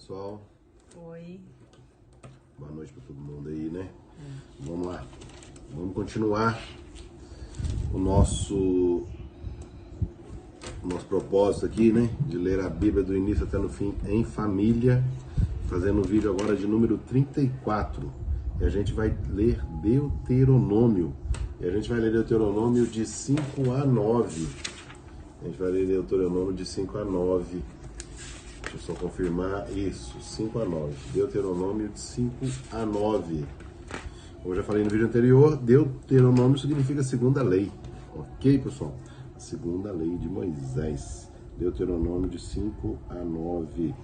pessoal. Oi. Boa noite para todo mundo aí, né? Vamos lá. Vamos continuar o nosso propósito aqui, né? De ler a Bíblia do início até no fim em família. Fazendo o vídeo agora de número 34. E a gente vai ler Deuteronômio. E a gente vai ler Deuteronômio de 5 a 9. A gente vai ler Deuteronômio de 5 a 9. Deixa eu só confirmar isso. 5 a 9. Deuteronômio de 5 a 9. Como eu já falei no vídeo anterior, Deuteronômio significa segunda lei. Ok, pessoal? Segunda lei de Moisés. Deuteronômio de 5 a 9.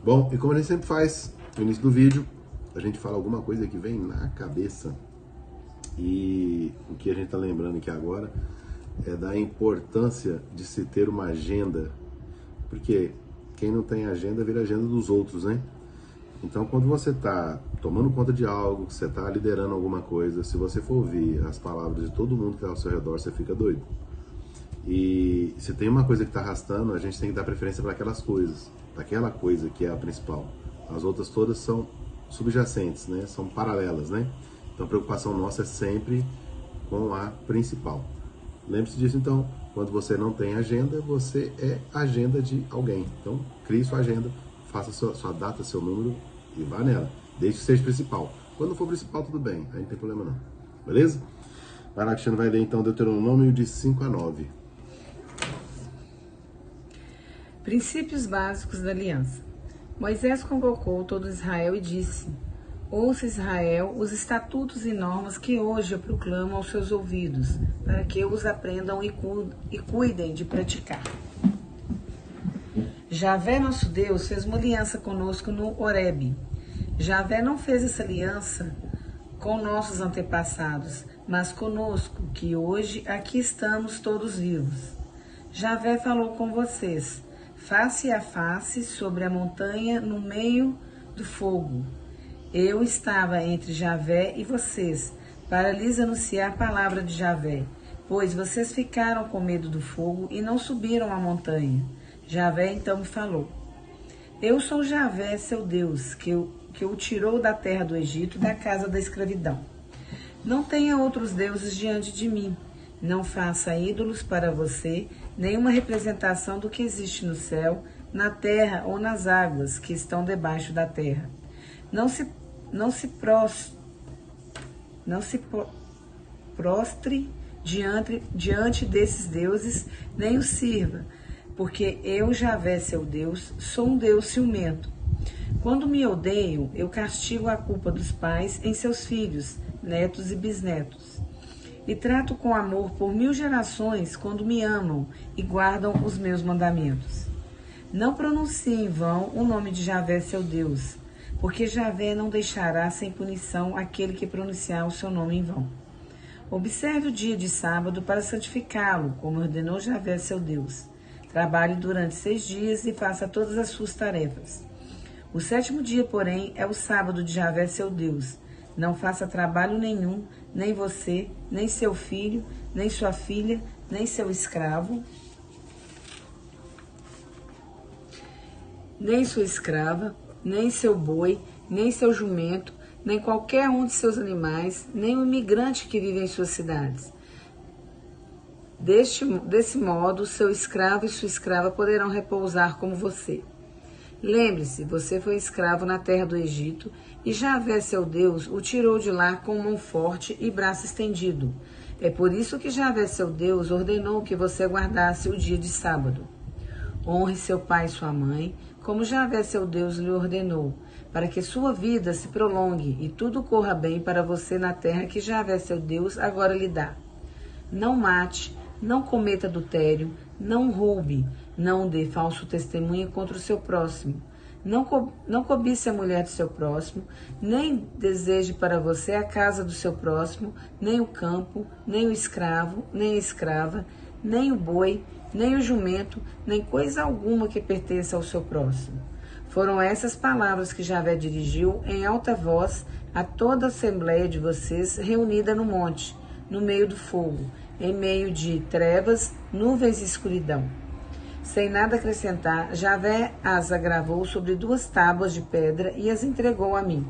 Bom, e como a gente sempre faz no início do vídeo, a gente fala alguma coisa que vem na cabeça. E o que a gente está lembrando aqui agora é da importância de se ter uma agenda. Porque quem não tem agenda vira agenda dos outros, né? Então, quando você está tomando conta de algo, você está liderando alguma coisa, se você for ouvir as palavras de todo mundo que está ao seu redor, você fica doido. E se tem uma coisa que está arrastando, a gente tem que dar preferência para aquelas coisas, para aquela coisa que é a principal. As outras todas são subjacentes, né? São paralelas, né? Então, a preocupação nossa é sempre com a principal. Lembre-se disso, então. Quando você não tem agenda, você é agenda de alguém. Então, crie sua agenda, faça sua data, seu número e vá nela. Desde que seja principal. Quando for principal, tudo bem. Aí não tem problema não. Beleza? Vai lá, Cristiano, vai ler então Deuteronômio de 5 a 9. Princípios básicos da aliança. Moisés convocou todo Israel e disse: Ouça, Israel, os estatutos e normas que hoje eu proclamo aos seus ouvidos, para que os aprendam e cuidem de praticar. Javé, nosso Deus, fez uma aliança conosco no Horebe. Javé não fez essa aliança com nossos antepassados, mas conosco, que hoje aqui estamos todos vivos. Javé falou com vocês, face a face, sobre a montanha, no meio do fogo. Eu estava entre Javé e vocês, para lhes anunciar a palavra de Javé, pois vocês ficaram com medo do fogo e não subiram a montanha. Javé então me falou: Eu sou Javé, seu Deus, que o tirou da terra do Egito, da casa da escravidão. Não tenha outros deuses diante de mim. Não faça ídolos para você, nenhuma representação do que existe no céu, na terra ou nas águas que estão debaixo da terra. Não se prostre diante desses deuses, nem os sirva, porque eu, Javé, seu Deus, sou um Deus ciumento. Quando me odeiam, eu castigo a culpa dos pais em seus filhos, netos e bisnetos. E trato com amor por 1000 gerações quando me amam e guardam os meus mandamentos. Não pronuncie em vão o nome de Javé, seu Deus, porque Javé não deixará sem punição aquele que pronunciar o seu nome em vão. Observe o dia de sábado para santificá-lo, como ordenou Javé, seu Deus. Trabalhe durante 6 dias e faça todas as suas tarefas. O 7º dia, porém, é o sábado de Javé, seu Deus. Não faça trabalho nenhum, nem você, nem seu filho, nem sua filha, nem seu escravo, nem sua escrava, nem seu boi, nem seu jumento, nem qualquer um de seus animais, nem o imigrante que vive em suas cidades. Desse modo, seu escravo e sua escrava poderão repousar como você. Lembre-se, você foi escravo na terra do Egito, e Javé, seu Deus, o tirou de lá com mão forte e braço estendido. É por isso que Javé, seu Deus, ordenou que você guardasse o dia de sábado. Honre seu pai e sua mãe, como Javé, seu Deus, lhe ordenou, para que sua vida se prolongue e tudo corra bem para você na terra que Javé, seu Deus, agora lhe dá. Não mate, não cometa adultério, não roube, não dê falso testemunho contra o seu próximo. Não cobice a mulher do seu próximo, nem deseje para você a casa do seu próximo, nem o campo, nem o escravo, nem a escrava, nem o boi, nem o jumento, nem coisa alguma que pertença ao seu próximo. Foram essas palavras que Javé dirigiu em alta voz a toda a assembleia de vocês reunida no monte, no meio do fogo, em meio de trevas, nuvens e escuridão. Sem nada acrescentar, Javé as agravou sobre 2 tábuas de pedra e as entregou a mim.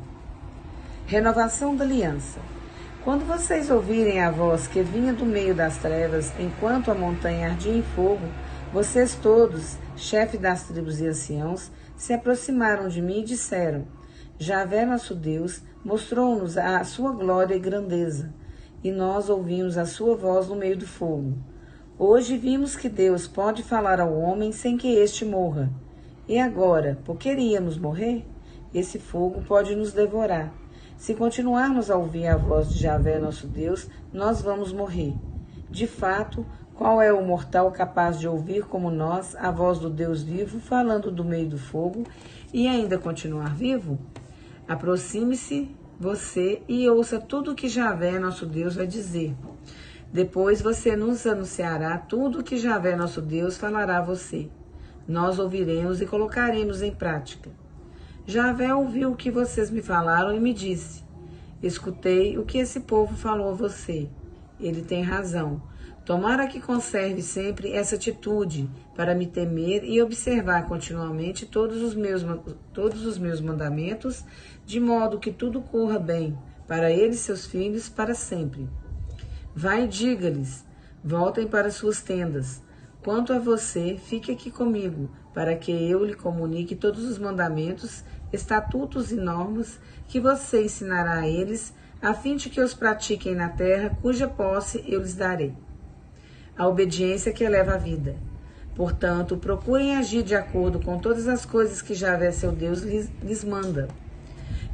Renovação da aliança. Quando vocês ouvirem a voz que vinha do meio das trevas, enquanto a montanha ardia em fogo, vocês todos, chefe das tribos e anciãos, se aproximaram de mim e disseram: Javé, nosso Deus, mostrou-nos a sua glória e grandeza, e nós ouvimos a sua voz no meio do fogo. Hoje vimos que Deus pode falar ao homem sem que este morra. E agora, por que iríamos morrer? Esse fogo pode nos devorar. Se continuarmos a ouvir a voz de Javé, nosso Deus, nós vamos morrer. De fato, qual é o mortal capaz de ouvir como nós a voz do Deus vivo falando do meio do fogo e ainda continuar vivo? Aproxime-se você e ouça tudo o que Javé, nosso Deus, vai dizer. Depois você nos anunciará tudo o que Javé, nosso Deus, falará a você. Nós ouviremos e colocaremos em prática. Javé ouviu o que vocês me falaram e me disse: escutei o que esse povo falou a você. Ele tem razão. Tomara que conserve sempre essa atitude para me temer e observar continuamente todos os meus mandamentos, de modo que tudo corra bem para ele e seus filhos para sempre. Vai e diga-lhes: voltem para suas tendas. Quanto a você, fique aqui comigo, para que eu lhe comunique todos os mandamentos, estatutos e normas que você ensinará a eles, a fim de que os pratiquem na terra cuja posse eu lhes darei. A obediência que eleva a vida. Portanto, procurem agir de acordo com todas as coisas que Javé, seu Deus, lhes manda.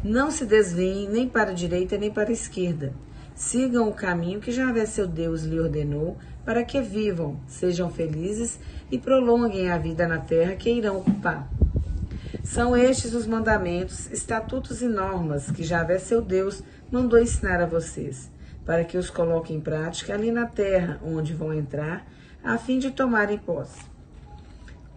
Não se desviem nem para a direita nem para a esquerda. Sigam o caminho que Javé, seu Deus, lhe ordenou, para que vivam, sejam felizes e prolonguem a vida na terra que irão ocupar. São estes os mandamentos, estatutos e normas que Javé, seu Deus, mandou ensinar a vocês, para que os coloquem em prática ali na terra onde vão entrar, a fim de tomarem posse.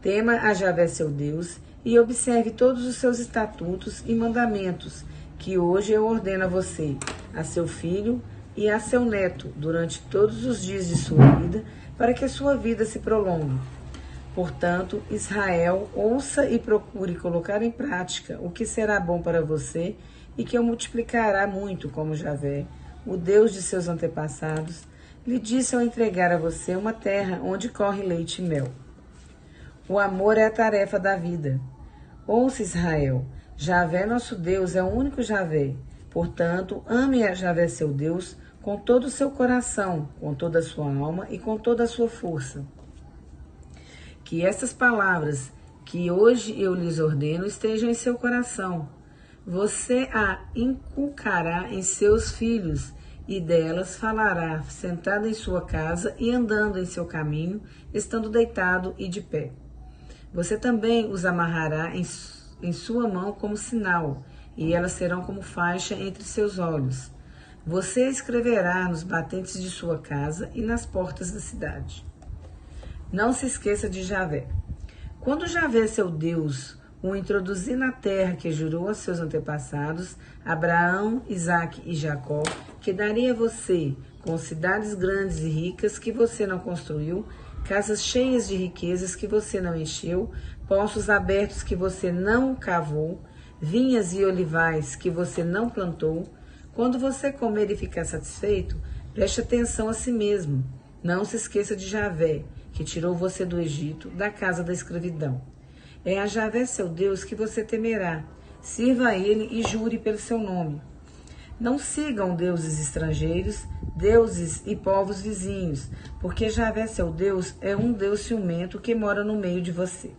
Tema a Javé, seu Deus, e observe todos os seus estatutos e mandamentos, que hoje eu ordeno a você, a seu filho e a seu neto, durante todos os dias de sua vida, para que a sua vida se prolongue. Portanto, Israel, ouça e procure colocar em prática o que será bom para você e que eu multiplicará muito, como Javé, o Deus de seus antepassados, lhe disse ao entregar a você uma terra onde corre leite e mel. O amor é a tarefa da vida. Ouça, Israel, Javé, nosso Deus, é o único Javé. Portanto, ame a Javé, seu Deus, com todo o seu coração, com toda a sua alma e com toda a sua força. Que estas palavras que hoje eu lhes ordeno estejam em seu coração. Você a inculcará em seus filhos e delas falará, sentado em sua casa e andando em seu caminho, estando deitado e de pé. Você também os amarrará em sua mão como sinal, e elas serão como faixa entre seus olhos. Você escreverá nos batentes de sua casa e nas portas da cidade. Não se esqueça de Javé. Quando Javé, seu Deus, o introduzir na terra que jurou a seus antepassados, Abraão, Isaque e Jacó, que daria a você, com cidades grandes e ricas que você não construiu, casas cheias de riquezas que você não encheu, poços abertos que você não cavou, vinhas e olivais que você não plantou, quando você comer e ficar satisfeito, preste atenção a si mesmo. Não se esqueça de Javé, que tirou você do Egito, da casa da escravidão. É a Javé, seu Deus, que você temerá. Sirva a ele e jure pelo seu nome. Não sigam deuses estrangeiros, deuses e povos vizinhos, porque Javé, seu Deus, é um Deus ciumento que mora no meio de você.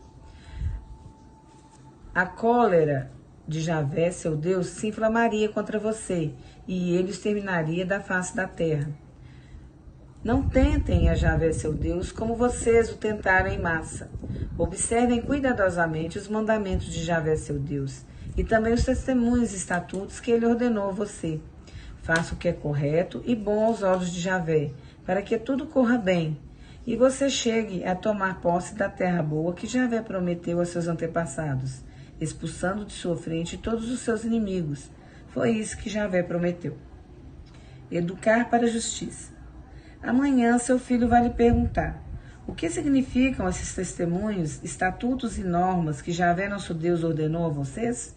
A cólera de Javé, seu Deus, se inflamaria contra você, e ele os terminaria da face da terra. Não tentem a Javé, seu Deus, como vocês o tentaram em massa. Observem cuidadosamente os mandamentos de Javé, seu Deus, e também os testemunhos e estatutos que ele ordenou a você. Faça o que é correto e bom aos olhos de Javé, para que tudo corra bem, e você chegue a tomar posse da terra boa que Javé prometeu a seus antepassados, expulsando de sua frente todos os seus inimigos. Foi isso que Javé prometeu. Educar para a justiça. Amanhã seu filho vai lhe perguntar: O que significam esses testemunhos, estatutos e normas que Javé nosso Deus ordenou a vocês?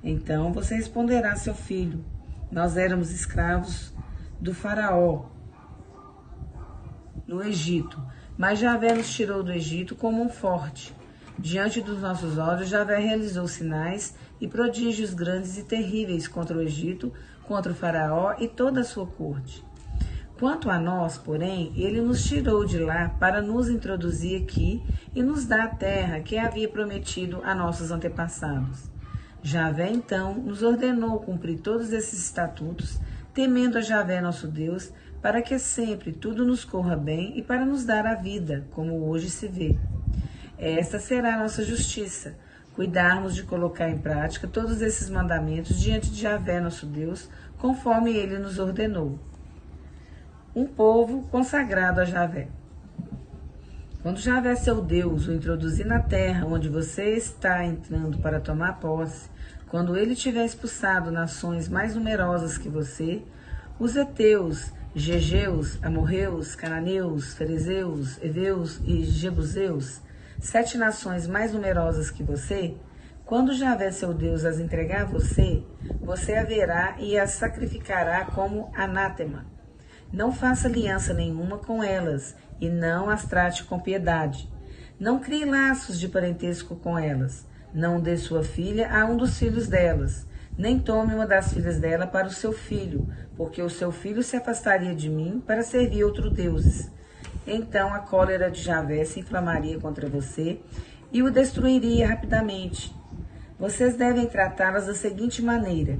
Então você responderá a seu filho: nós éramos escravos do faraó no Egito, mas Javé nos tirou do Egito com mão forte. Diante dos nossos olhos, Javé realizou sinais e prodígios grandes e terríveis contra o Egito, contra o faraó e toda a sua corte. Quanto a nós, porém, ele nos tirou de lá para nos introduzir aqui e nos dar a terra que havia prometido a nossos antepassados. Javé, então, nos ordenou cumprir todos esses estatutos, temendo a Javé nosso Deus, para que sempre tudo nos corra bem e para nos dar a vida, como hoje se vê. Esta será a nossa justiça, cuidarmos de colocar em prática todos esses mandamentos diante de Javé nosso Deus, conforme ele nos ordenou. Um povo consagrado a Javé. Quando Javé, seu Deus, o introduzir na terra onde você está entrando para tomar posse, quando ele tiver expulsado nações mais numerosas que você, os heteus, Gegeus, amorreus, cananeus, ferezeus, heveus e jebuseus, 7 nações mais numerosas que você, quando Javé, seu Deus, as entregar a você, você a verá e as sacrificará como anátema. Não faça aliança nenhuma com elas e não as trate com piedade. Não crie laços de parentesco com elas. Não dê sua filha a um dos filhos delas. Nem tome uma das filhas dela para o seu filho, porque o seu filho se afastaria de mim para servir outros deuses. Então a cólera de Javé se inflamaria contra você e o destruiria rapidamente. Vocês devem tratá-las da seguinte maneira: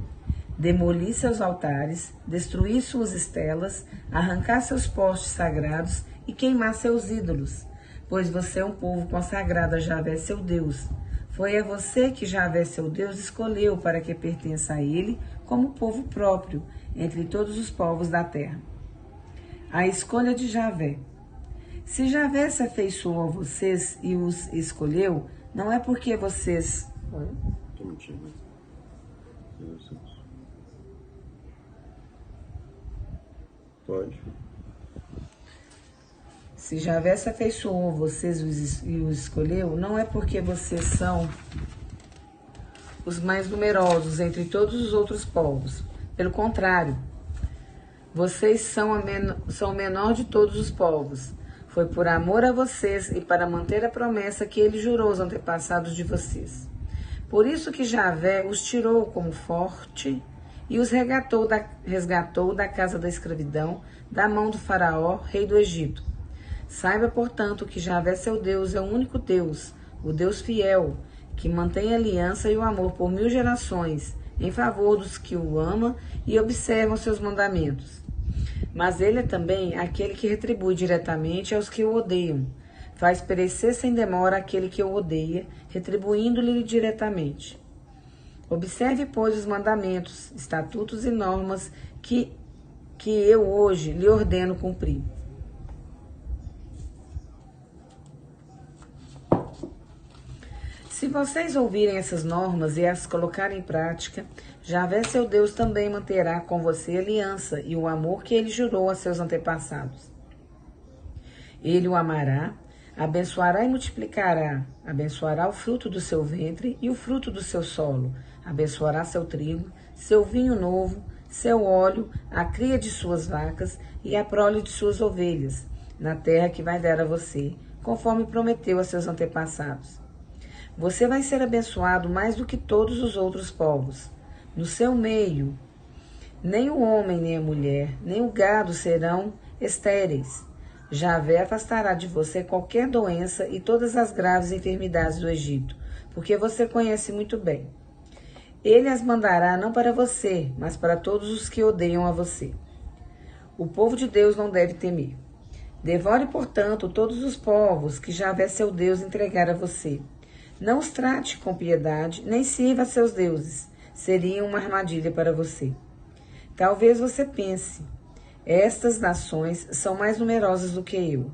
demolir seus altares, destruir suas estelas, arrancar seus postes sagrados e queimar seus ídolos, pois você é um povo consagrado a Javé, seu Deus. Foi a você que Javé, seu Deus, escolheu para que pertença a ele como povo próprio, entre todos os povos da terra. A escolha de Javé. Se Javé se afeiçoou a vocês e os escolheu, não é porque vocês... Pode. Se Javé se afeiçoou a vocês e os escolheu, não é porque vocês são os mais numerosos entre todos os outros povos. Pelo contrário, vocês são o menor de todos os povos. Foi por amor a vocês e para manter a promessa que ele jurou aos antepassados de vocês. Por isso que Javé os tirou como forte e os resgatou da casa da escravidão, da mão do faraó, rei do Egito. Saiba, portanto, que Javé, seu Deus, é o único Deus, o Deus fiel, que mantém a aliança e o amor por 1000 gerações, em favor dos que o amam e observam seus mandamentos. Mas ele é também aquele que retribui diretamente aos que o odeiam, faz perecer sem demora aquele que o odeia, retribuindo-lhe diretamente. Observe, pois, os mandamentos, estatutos e normas que eu hoje lhe ordeno cumprir. Se vocês ouvirem essas normas e as colocarem em prática, Javé, seu Deus, também manterá com você a aliança e o amor que ele jurou a seus antepassados. Ele o amará, abençoará e multiplicará, abençoará o fruto do seu ventre e o fruto do seu solo, abençoará seu trigo, seu vinho novo, seu óleo, a cria de suas vacas e a prole de suas ovelhas, na terra que vai dar a você, conforme prometeu a seus antepassados. Você vai ser abençoado mais do que todos os outros povos. No seu meio, nem o homem, nem a mulher, nem o gado serão estéreis. Javé afastará de você qualquer doença e todas as graves enfermidades do Egito, porque você conhece muito bem. Ele as mandará não para você, mas para todos os que odeiam a você. O povo de Deus não deve temer. Devore, portanto, todos os povos que Javé, seu Deus, entregar a você. Não os trate com piedade, nem sirva a seus deuses. Seria uma armadilha para você. Talvez você pense, estas nações são mais numerosas do que eu.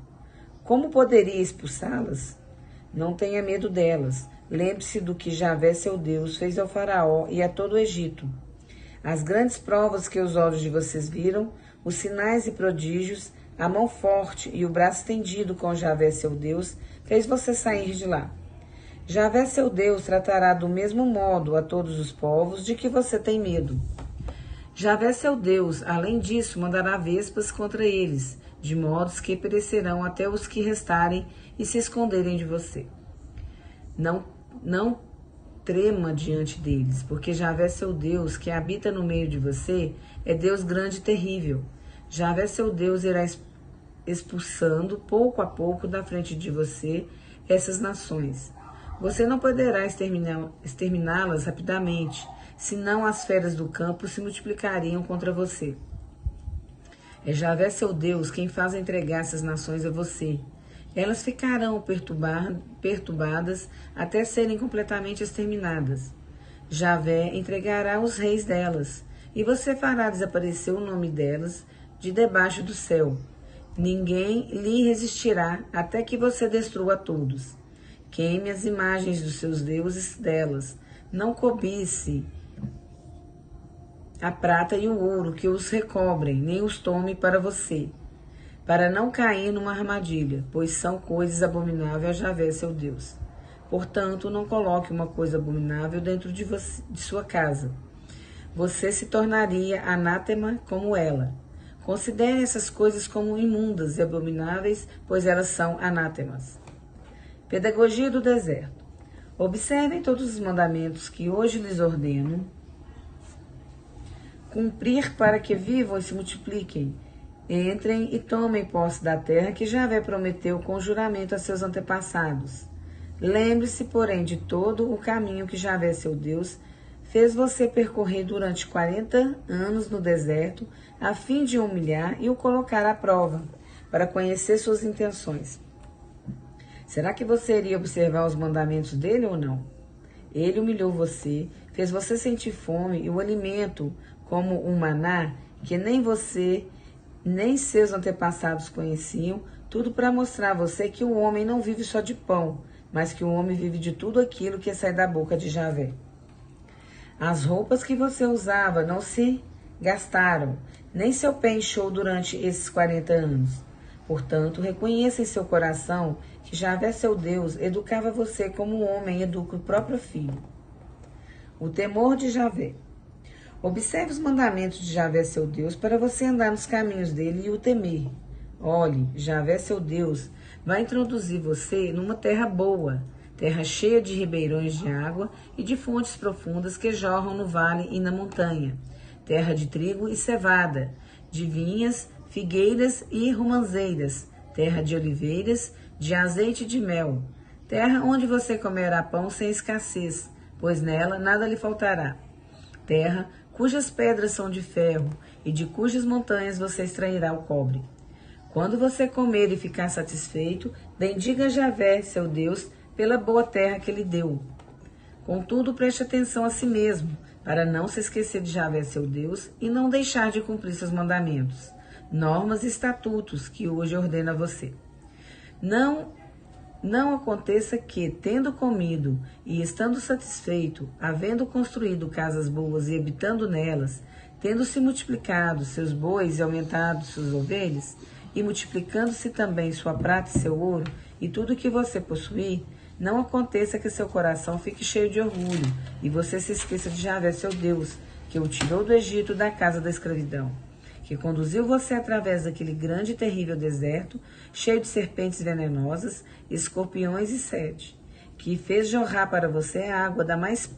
Como poderia expulsá-las? Não tenha medo delas. Lembre-se do que Javé, seu Deus, fez ao faraó e a todo o Egito. As grandes provas que os olhos de vocês viram, os sinais e prodígios, A mão forte e o braço estendido com Javé, seu Deus, fez você sair de lá. Javé, seu Deus, tratará do mesmo modo a todos os povos de que você tem medo. Javé, seu Deus, além disso, mandará vespas contra eles, de modos que perecerão até os que restarem e se esconderem de você. Não trema diante deles, porque Javé, seu Deus, que habita no meio de você, é Deus grande e terrível. Javé, seu Deus, irá expulsando pouco a pouco da frente de você essas nações. Você não poderá exterminá-las rapidamente, senão as feras do campo se multiplicariam contra você. É Javé, seu Deus, quem faz entregar essas nações a você. Elas ficarão perturbadas até serem completamente exterminadas. Javé entregará os reis delas, e você fará desaparecer o nome delas de debaixo do céu. Ninguém lhe resistirá até que você destrua todos. Queime as imagens dos seus deuses delas. Não cobice a prata e o ouro que os recobrem, nem os tome para você, para não cair numa armadilha, pois são coisas abomináveis a Javé, seu Deus. Portanto, não coloque uma coisa abominável dentro de sua casa. Você se tornaria anátema como ela. Considere essas coisas como imundas e abomináveis, pois elas são anátemas. Pedagogia do deserto. Observem todos os mandamentos que hoje lhes ordeno cumprir para que vivam e se multipliquem. Entrem e tomem posse da terra que Javé prometeu com juramento a seus antepassados. Lembre-se, porém, de todo o caminho que Javé, seu Deus, fez você percorrer durante 40 anos no deserto, a fim de o humilhar e o colocar à prova, para conhecer suas intenções. Será que você iria observar os mandamentos dele ou não? Ele humilhou você, fez você sentir fome e o alimento como um maná que nem você nem seus antepassados conheciam, tudo para mostrar a você que o homem não vive só de pão, mas que o homem vive de tudo aquilo que sai da boca de Javé. As roupas que você usava não se gastaram, nem seu pé inchou durante esses 40 anos. Portanto, reconheça em seu coração que Javé, seu Deus, educava você como um homem educa o próprio filho. O temor de Javé. Observe os mandamentos de Javé, seu Deus, para você andar nos caminhos dele e o temer. Olhe, Javé, seu Deus, vai introduzir você numa terra boa, terra cheia de ribeirões de água e de fontes profundas que jorram no vale e na montanha, terra de trigo e cevada, de vinhas, figueiras e romãzeiras, terra de oliveiras, de azeite e de mel, terra onde você comerá pão sem escassez, pois nela nada lhe faltará, terra cujas pedras são de ferro e de cujas montanhas você extrairá o cobre. Quando você comer e ficar satisfeito, bendiga Javé, seu Deus, pela boa terra que lhe deu. Contudo, preste atenção a si mesmo, para não se esquecer de Javé, seu Deus, e não deixar de cumprir seus mandamentos, normas e estatutos que hoje ordena a você. Não aconteça que, tendo comido e estando satisfeito, havendo construído casas boas e habitando nelas, tendo se multiplicado seus bois e aumentado suas ovelhas, e multiplicando-se também sua prata e seu ouro, e tudo que você possuir, não aconteça que seu coração fique cheio de orgulho, e você se esqueça de Javé, seu Deus, que o tirou do Egito, da casa da escravidão, que conduziu você através daquele grande e terrível deserto, cheio de serpentes venenosas, escorpiões e sede, que fez jorrar para você a água da mais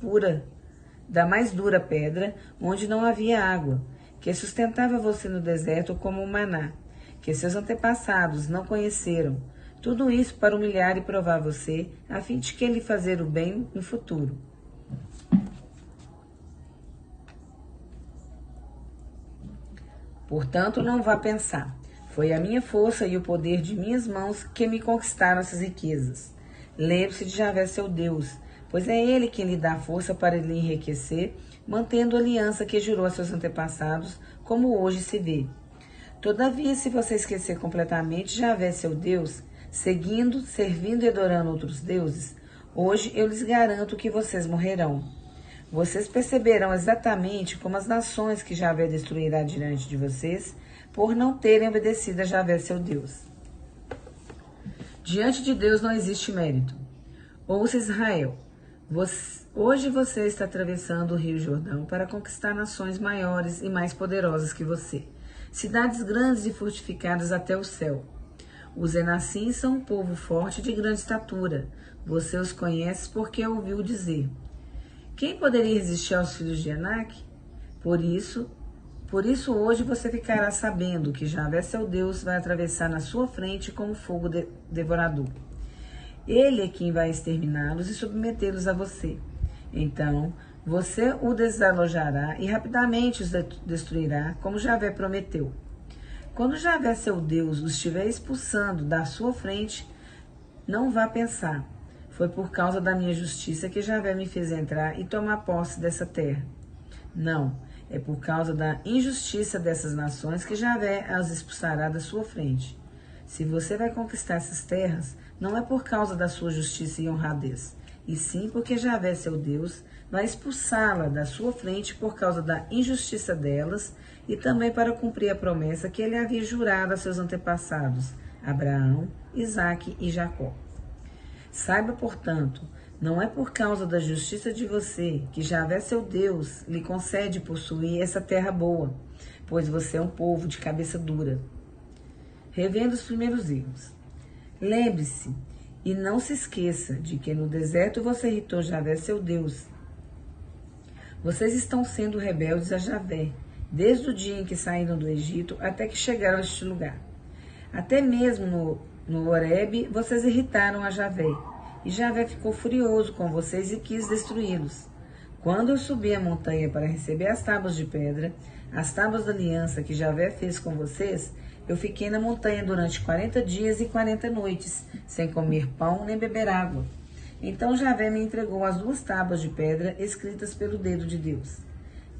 dura pedra, onde não havia água, que sustentava você no deserto como um maná, que seus antepassados não conheceram, tudo isso para humilhar e provar você, a fim de que lhe fazer o bem no futuro. Portanto, não vá pensar, foi a minha força e o poder de minhas mãos que me conquistaram essas riquezas. Lembre-se de Javé, seu Deus, pois é ele quem lhe dá força para lhe enriquecer, mantendo a aliança que jurou a seus antepassados, como hoje se vê. Todavia, se você esquecer completamente Javé, seu Deus, seguindo, servindo e adorando outros deuses, hoje eu lhes garanto que vocês morrerão. Vocês perceberão exatamente como as nações que Javé destruirá diante de vocês por não terem obedecido a Javé, seu Deus. Diante de Deus não existe mérito. Ouça, Israel, hoje você está atravessando o Rio Jordão para conquistar nações maiores e mais poderosas que você, cidades grandes e fortificadas até o céu. Os Enassins são um povo forte de grande estatura. Você os conhece porque ouviu dizer. Quem poderia resistir aos filhos de Enaque? Por isso hoje você ficará sabendo que Javé, seu Deus, vai atravessar na sua frente como fogo devorador. Ele é quem vai exterminá-los e submetê-los a você. Então, você o desalojará e rapidamente os destruirá, como Javé prometeu. Quando Javé, seu Deus, os estiver expulsando da sua frente, não vá pensar. Foi por causa da minha justiça que Javé me fez entrar e tomar posse dessa terra. Não, é por causa da injustiça dessas nações que Javé as expulsará da sua frente. Se você vai conquistar essas terras, não é por causa da sua justiça e honradez, e sim porque Javé, seu Deus, vai expulsá-la da sua frente por causa da injustiça delas e também para cumprir a promessa que ele havia jurado a seus antepassados, Abraão, Isaque e Jacó. Saiba, portanto, não é por causa da justiça de você que Javé, seu Deus, lhe concede possuir essa terra boa, pois você é um povo de cabeça dura. Revendo os primeiros erros. Lembre-se e não se esqueça de que no deserto você irritou Javé, seu Deus. Vocês estão sendo rebeldes a Javé, desde o dia em que saíram do Egito até que chegaram a este lugar. Até mesmo no Horebe, vocês irritaram a Javé, e Javé ficou furioso com vocês e quis destruí-los. Quando eu subi a montanha para receber as tábuas de pedra, as tábuas da aliança que Javé fez com vocês, eu fiquei na montanha durante 40 dias e 40 noites, sem comer pão nem beber água. Então Javé me entregou as 2 tábuas de pedra escritas pelo dedo de Deus.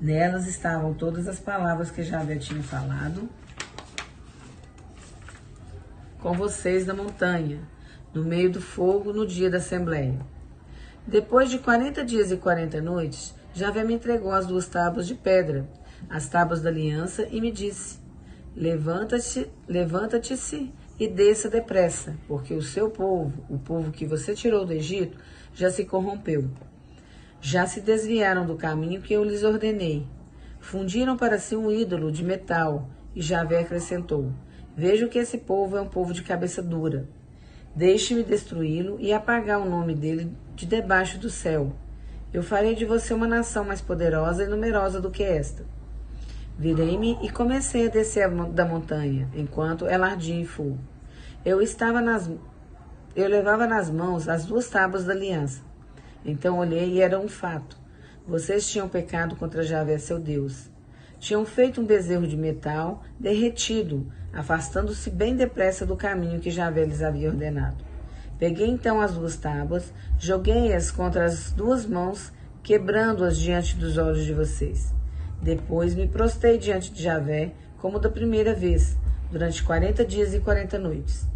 Nelas estavam todas as palavras que Javé tinha falado com vocês na montanha, no meio do fogo, no dia da assembleia. Depois de 40 dias e 40 noites, Javé me entregou as 2 tábuas de pedra, as tábuas da aliança, e me disse: Levanta-te-se e desça depressa, porque o seu povo, o povo que você tirou do Egito, já se corrompeu. Já se desviaram do caminho que eu lhes ordenei. Fundiram para si um ídolo de metal, e Javé acrescentou: Vejo que esse povo é um povo de cabeça dura. Deixe-me destruí-lo e apagar o nome dele de debaixo do céu. Eu farei de você uma nação mais poderosa e numerosa do que esta. Virei-me e comecei a descer da montanha, enquanto ela ardia em fogo. Eu levava nas mãos as 2 tábuas da aliança. Então olhei e era um fato. Vocês tinham pecado contra Javé, seu Deus. Tinham feito um bezerro de metal derretido, afastando-se bem depressa do caminho que Javé lhes havia ordenado. Peguei então as 2 tábuas, joguei-as contra as 2 mãos, quebrando-as diante dos olhos de vocês. Depois me prostrei diante de Javé, como da primeira vez, durante 40 dias e 40 noites.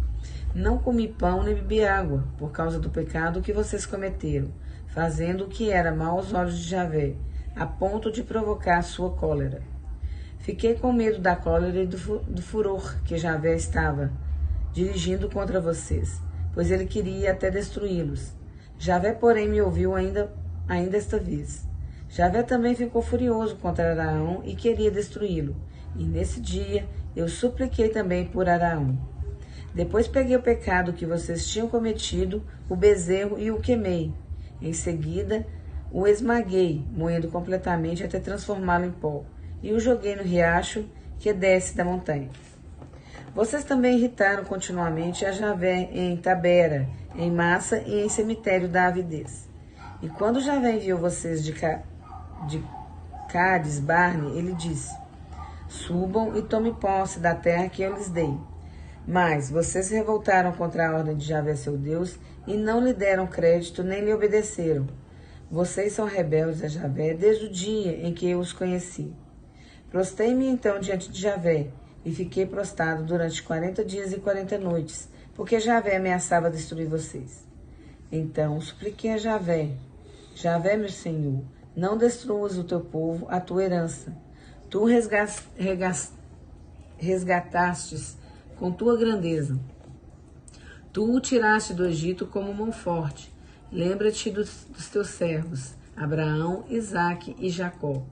Não comi pão nem bebi água, por causa do pecado que vocês cometeram, fazendo o que era mal aos olhos de Javé, a ponto de provocar a sua cólera. Fiquei com medo da cólera e do furor que Javé estava dirigindo contra vocês, pois ele queria até destruí-los. Javé, porém, me ouviu ainda esta vez. Javé também ficou furioso contra Araão e queria destruí-lo. E nesse dia eu supliquei também por Araão. Depois peguei o pecado que vocês tinham cometido, o bezerro, e o queimei. Em seguida, o esmaguei, moendo completamente até transformá-lo em pó, e o joguei no riacho que desce da montanha. Vocês também irritaram continuamente a Javé em Tabera, em Massa e em Cemitério da Avidez. E quando Javé enviou vocês de Cádiz Barne, ele disse: Subam e tomem posse da terra que eu lhes dei. Mas vocês se revoltaram contra a ordem de Javé, seu Deus, e não lhe deram crédito nem lhe obedeceram. Vocês são rebeldes a Javé desde o dia em que eu os conheci. Prostrei-me então diante de Javé, e fiquei prostrado durante 40 dias e 40 noites, porque Javé ameaçava destruir vocês. Então supliquei a Javé: Javé, meu Senhor, não destruas o teu povo, a tua herança. Tu resgatastes com tua grandeza. Tu o tiraste do Egito como mão forte. Lembra-te dos teus servos, Abraão, Isaque e Jacó.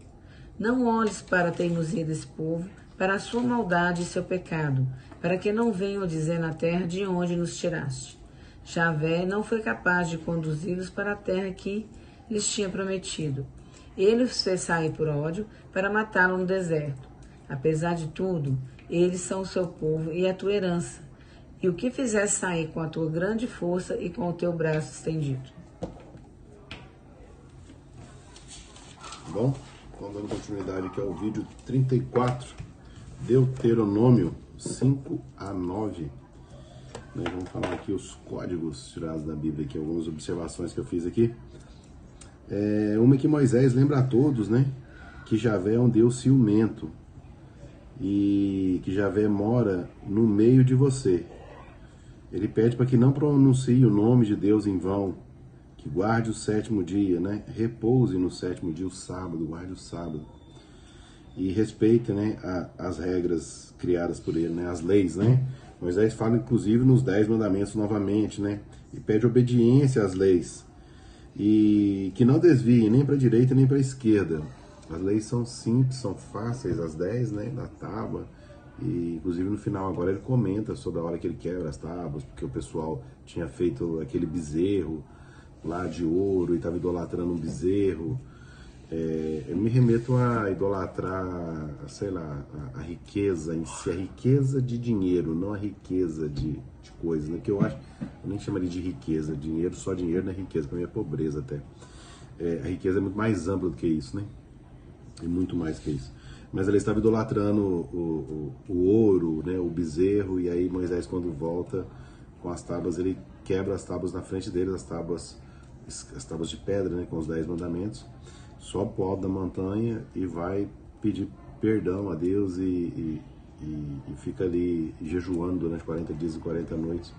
Não olhes para a teimosia desse povo, para a sua maldade e seu pecado, para que não venham dizer na terra de onde nos tiraste. Javé não foi capaz de conduzi-los para a terra que lhes tinha prometido. Ele os fez sair por ódio para matá-lo no deserto. Apesar de tudo, eles são o seu povo e a tua herança, e o que fizeste sair com a tua grande força e com o teu braço estendido. Bom, então dando continuidade aqui ao vídeo 34, Deuteronômio 5 a 9. Vamos falar aqui os códigos tirados da Bíblia, aqui, algumas observações que eu fiz aqui. Uma que Moisés lembra a todos, né, que Javé é um Deus ciumento e que Javé mora no meio de você. Ele pede para que não pronuncie o nome de Deus em vão, que guarde o sétimo dia, né, repouse no sétimo dia, o sábado, guarde o sábado. E respeite, né, as regras criadas por ele, né, as leis, né. Moisés fala, inclusive, nos 10 mandamentos novamente, né? E pede obediência às leis. E que não desvie nem para a direita nem para a esquerda. As leis são simples, são fáceis, as 10, né? Da tábua. E, inclusive, no final agora ele comenta sobre a hora que ele quebra as tábuas, porque o pessoal tinha feito aquele bezerro lá de ouro e estava idolatrando um bezerro. Eu me remeto a idolatrar, sei lá, a riqueza em si, a riqueza de dinheiro, não a riqueza de coisas, né? Que eu acho, eu nem chamaria de riqueza, dinheiro, só dinheiro não é riqueza, para mim é pobreza até. A riqueza é muito mais ampla do que isso, né? É muito mais que isso. Mas ele estava idolatrando o ouro, né? O bezerro, e aí Moisés, quando volta com as tábuas, ele quebra as tábuas na frente deles, as tábuas de pedra, né? Com os 10 mandamentos. Sobe o alto da montanha e vai pedir perdão a Deus e fica ali jejuando durante 40 dias e 40 noites,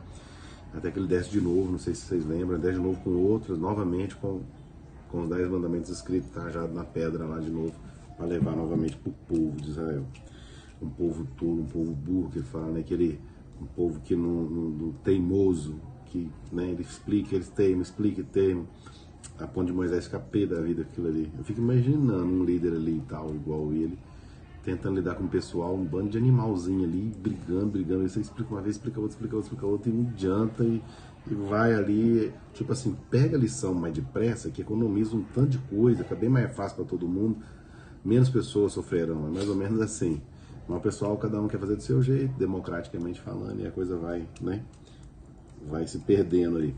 até que ele desce de novo, não sei se vocês lembram, desce de novo com outros, novamente com os 10 mandamentos escritos, tajado na pedra lá de novo, para levar novamente para o povo de Israel. Um povo tolo, um povo burro, que ele fala, né, um povo que não teimoso, que, né, ele explica, eles teimam, explica e teimam, a ponto de Moisés ficar pé da vida aquilo ali. Eu fico imaginando um líder ali e tal, igual ele, tentando lidar com o pessoal, um bando de animalzinho ali, brigando, e você explica uma vez, explica outra, e não adianta, e vai ali, tipo assim, pega a lição mais depressa, que economiza um tanto de coisa, fica bem mais fácil para todo mundo, menos pessoas sofrerão, é mais ou menos assim. Mas o pessoal, cada um quer fazer do seu jeito, democraticamente falando, e a coisa vai, né, vai se perdendo ali.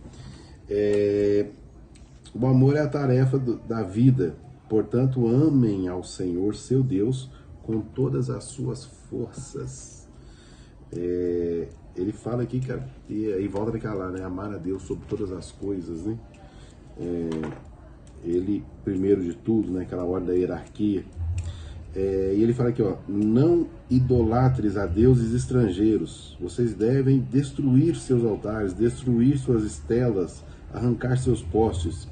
O amor é a tarefa da vida, portanto amem ao Senhor, seu Deus, com todas as suas forças. Ele fala aqui, cara, e aí volta naquela lá, né, amar a Deus sobre todas as coisas, né, ele, primeiro de tudo, né, aquela ordem da hierarquia, e ele fala aqui, ó, não idolatres a deuses estrangeiros, vocês devem destruir seus altares, destruir suas estelas, arrancar seus postes.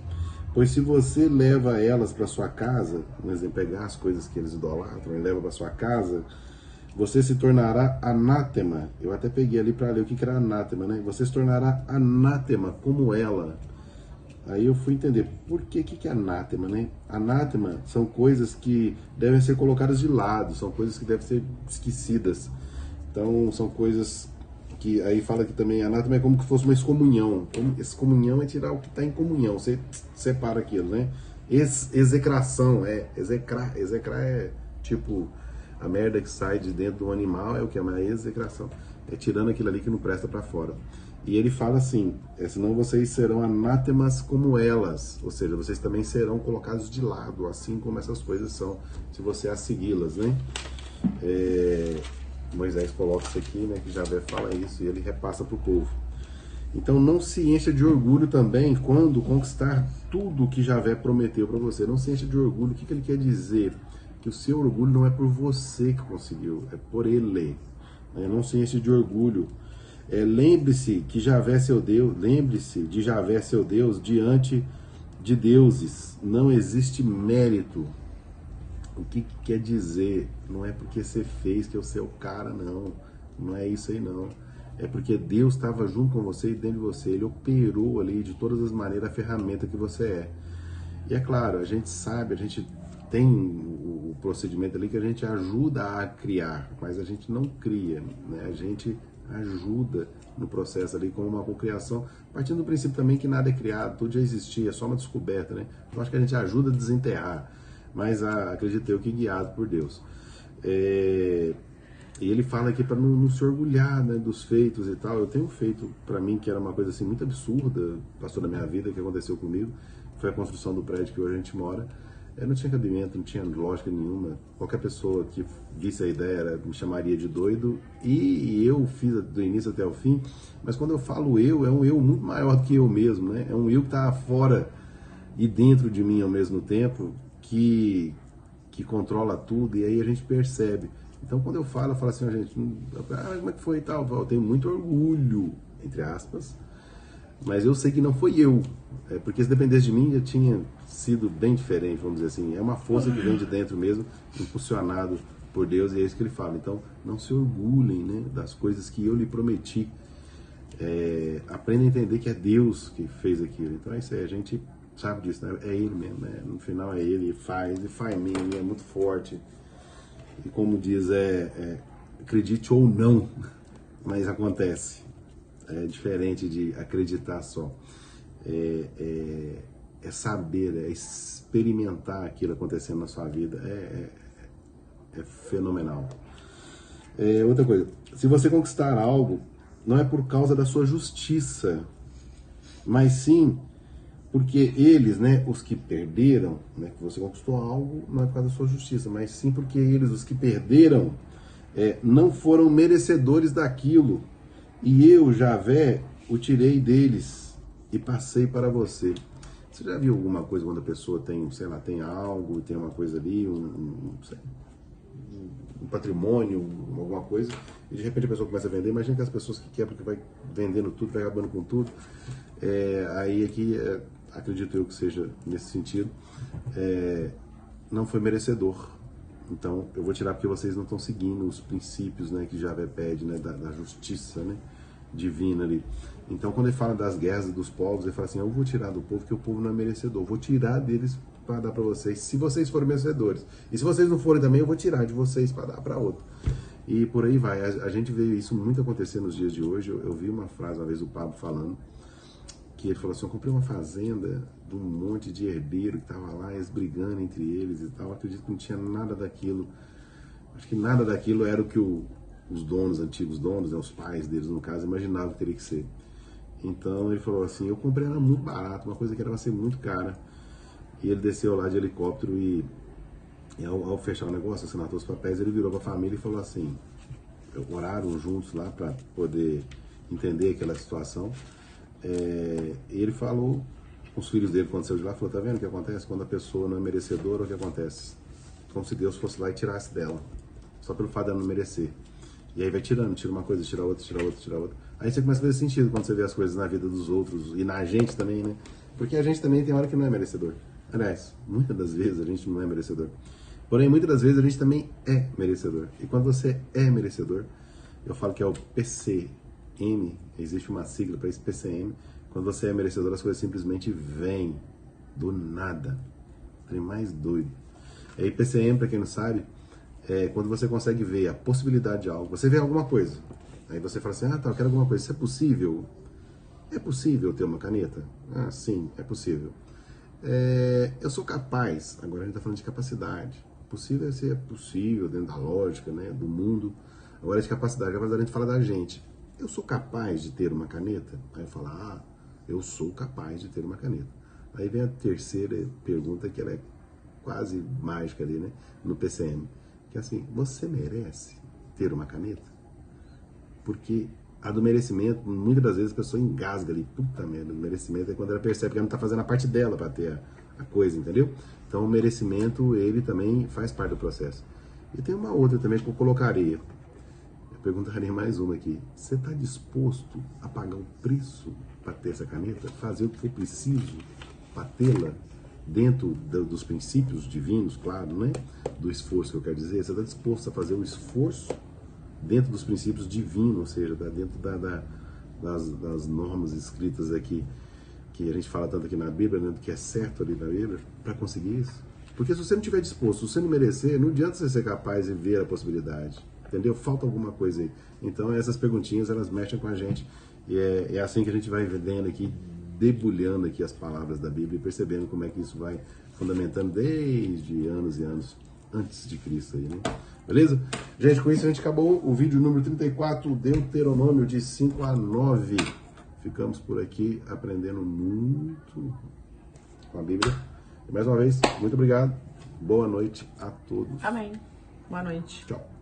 Pois se você leva elas para sua casa, por exemplo, pegar as coisas que eles idolatram e leva para sua casa, você se tornará anátema. Eu até peguei ali para ler o que era anátema, né? Você se tornará anátema como ela. Aí eu fui entender por que é anátema, né? Anátema são coisas que devem ser colocadas de lado, são coisas que devem ser esquecidas. Então são coisas que aí fala que também anátema é como que fosse uma excomunhão. Excomunhão é tirar o que está em comunhão, você separa aquilo, né? Execração, execrar é tipo a merda que sai de dentro do animal, é o que é uma execração, é tirando aquilo ali que não presta para fora. E ele fala assim, senão vocês serão anátemas como elas, ou seja, vocês também serão colocados de lado, assim como essas coisas são, se você as segui-las, né? Moisés coloca isso aqui, né, que Javé fala isso, e ele repassa para o povo. Então não se encha de orgulho também quando conquistar tudo que Javé prometeu para você. Não se encha de orgulho. O que ele quer dizer? Que o seu orgulho não é por você que conseguiu, é por ele. Não se encha de orgulho. Lembre-se que Javé é seu Deus, lembre-se de Javé seu Deus diante de deuses. Não existe mérito. O que quer dizer? Não é porque você fez que você é o cara, não. Não é isso aí, não. É porque Deus estava junto com você e dentro de você. Ele operou ali de todas as maneiras a ferramenta que você é. E é claro, a gente sabe, a gente tem o procedimento ali que a gente ajuda a criar, mas a gente não cria, né? A gente ajuda no processo ali com uma cocriação, partindo do princípio também que nada é criado, tudo já existia, é só uma descoberta, né? Então acho que a gente ajuda a desenterrar, mas acredito eu que guiado por Deus. E ele fala aqui para não se orgulhar, né, dos feitos e tal. Eu tenho feito para mim que era uma coisa assim muito absurda, passou na minha vida, que aconteceu comigo, foi a construção do prédio que hoje a gente mora. Não tinha cabimento, não tinha lógica nenhuma. Qualquer pessoa que visse a ideia me chamaria de doido. E eu fiz do início até o fim. Mas quando eu falo eu, é um eu muito maior do que eu mesmo, né? É um eu que está fora e dentro de mim ao mesmo tempo, que controla tudo. E aí a gente percebe. Então quando eu falo assim, gente, como é que foi e tal? Eu tenho muito orgulho, entre aspas. Mas eu sei que não foi eu, porque se dependesse de mim, eu tinha sido bem diferente, vamos dizer assim. É uma força que vem de dentro mesmo, impulsionado por Deus, e é isso que ele fala. Então, não se orgulhem, né, das coisas que eu lhe prometi. Aprenda a entender que é Deus que fez aquilo. Então é isso aí, a gente sabe disso, né? É Ele mesmo, né? No final é Ele, e faz mesmo, Ele é muito forte. E como diz, acredite ou não, mas acontece. É diferente de acreditar só. É saber, é experimentar aquilo acontecendo na sua vida. É fenomenal. Outra coisa, se você conquistar algo, não é por causa da sua justiça, mas sim porque eles, né, os que perderam, né, que você conquistou algo, não é por causa da sua justiça, mas sim porque eles, os que perderam, não foram merecedores daquilo. E eu, Javé, o tirei deles e passei para você. Você já viu alguma coisa quando a pessoa tem, sei lá, tem algo, tem uma coisa ali, um patrimônio, alguma coisa, e de repente a pessoa começa a vender? Imagina que as pessoas que quebram, que vai vendendo tudo, vai acabando com tudo. Aí aqui, acredito eu que seja nesse sentido, não foi merecedor. Então, eu vou tirar porque vocês não estão seguindo os princípios, né, que Javé pede, né, da justiça, né, divina ali. Então, quando ele fala das guerras dos povos, ele fala assim, eu vou tirar do povo que o povo não é merecedor. Eu vou tirar deles para dar para vocês, se vocês forem merecedores. E se vocês não forem também, eu vou tirar de vocês para dar para outro. E por aí vai. A gente vê isso muito acontecer nos dias de hoje. Eu vi uma frase uma vez do Pablo falando, que ele falou assim, eu comprei uma fazenda de um monte de herdeiro que estava lá, eles brigando entre eles e tal. Eu acredito que não tinha nada daquilo. Acho que nada daquilo era o que os donos, antigos donos, né, os pais deles no caso, imaginavam que teria que ser. Então ele falou assim, eu comprei ela muito barato, uma coisa que era para ser muito cara. E ele desceu lá de helicóptero e ao fechar o negócio, assinar todos os papéis, ele virou para a família e falou assim, oraram juntos lá para poder entender aquela situação. Ele falou com os filhos dele quando saiu de lá, falou, tá vendo o que acontece? Quando a pessoa não é merecedora, o que acontece? Como se Deus fosse lá e tirasse dela, só pelo fato de ela não merecer. E aí vai tirando, tira uma coisa, tira outra, tira outra, tira outra. Aí você começa a fazer sentido quando você vê as coisas na vida dos outros e na gente também, né? Porque a gente também tem hora que não é merecedor. Aliás, muitas das vezes a gente não é merecedor. Porém, muitas das vezes a gente também é merecedor. E quando você é merecedor, eu falo que é o PCM, existe uma sigla para isso, PCM. Quando você é merecedor, as coisas simplesmente vêm do nada. É mais doido. E aí, PCM, para quem não sabe, é quando você consegue ver a possibilidade de algo. Você vê alguma coisa. Aí você fala assim, eu quero alguma coisa. Isso é possível? É possível ter uma caneta? Sim, é possível. Eu sou capaz, agora a gente está falando de capacidade. Possível é ser possível dentro da lógica, né, do mundo. Agora de capacidade a gente fala da gente. Eu sou capaz de ter uma caneta? Aí eu falo, eu sou capaz de ter uma caneta. Aí vem a terceira pergunta, que ela é quase mágica ali, né, no PCM. Que é assim, você merece ter uma caneta? Porque a do merecimento, muitas das vezes a pessoa engasga ali, puta merda, o merecimento é quando ela percebe que ela não está fazendo a parte dela para ter a coisa, entendeu? Então o merecimento, ele também faz parte do processo. E tem uma outra também que eu colocaria, eu perguntaria mais uma aqui, você está disposto a pagar o preço para ter essa caneta? Fazer o que for preciso para tê-la? dentro dos princípios divinos, claro, né? Do esforço que eu quero dizer, você está disposto a fazer o esforço dentro dos princípios divinos, ou seja, dentro das normas escritas aqui, que a gente fala tanto aqui na Bíblia, né, que é certo ali na Bíblia, para conseguir isso. Porque se você não estiver disposto, se você não merecer, não adianta você ser capaz de ver a possibilidade, entendeu? Falta alguma coisa aí. Então essas perguntinhas, elas mexem com a gente, e é assim que a gente vai vendo aqui, debulhando aqui as palavras da Bíblia e percebendo como é que isso vai fundamentando desde anos e anos antes de Cristo aí, né? Beleza? Gente, com isso a gente acabou o vídeo número 34, Deuteronômio de 5 a 9. Ficamos por aqui aprendendo muito com a Bíblia. E mais uma vez, muito obrigado. Boa noite a todos. Amém. Boa noite. Tchau.